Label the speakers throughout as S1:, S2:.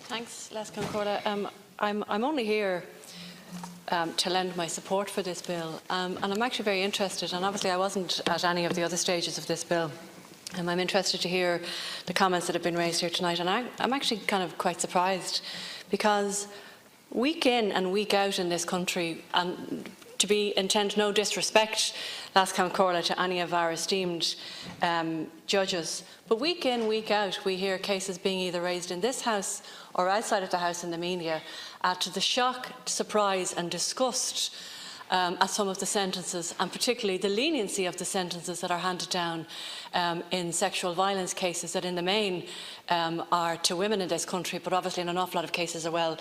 S1: Thanks, Les Concorda. I'm only here to lend my support for this bill, and I'm actually very interested, and obviously I wasn't at any of the other stages of this bill. I'm interested to hear the comments that have been raised here tonight, and I'm actually kind of quite surprised, because week in and week out in this country, and to be intend no disrespect, Las Concorda, to any of our esteemed judges, but week in, week out, we hear cases being either raised in this House or outside of the House in the media to the shock, surprise and disgust at some of the sentences, and particularly the leniency of the sentences that are handed down in sexual violence cases that in the main are to women in this country, but obviously in an awful lot of cases as well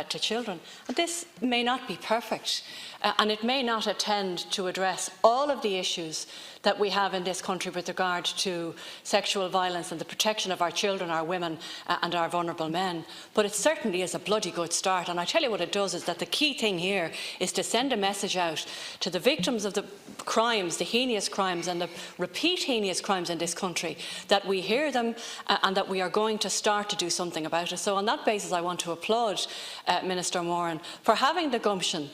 S1: to children. And this may not be perfect, and it may not attend to address all of the issues that we have in this country with regard to sexual violence and the protection of our children, our women and our vulnerable men. But it certainly is a bloody good start, and I tell you what it does is that the key thing here is to send a message out to the victims of the crimes, the heinous crimes and the repeat heinous crimes in this country, that we hear them and that we are going to start to do something about it. So on that basis I want to applaud Minister Moran for having the gumption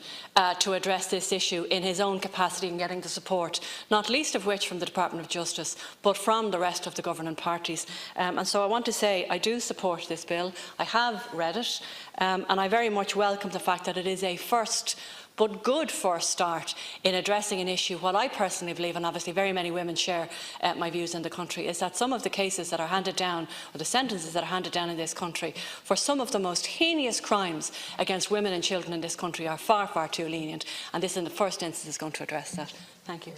S1: to address this issue in his own capacity and getting the support, not least of which from the Department of Justice, but from the rest of the governing parties. And so I want to say I do support this bill. I have read it, and I very much welcome the fact that it is a first but good first start in addressing an issue. What I personally believe, and obviously very many women share my views in the country, is that some of the cases that are handed down, or the sentences that are handed down in this country for some of the most heinous crimes against women and children in this country are far, far too lenient, and this in the first instance is going to address that. Thank you.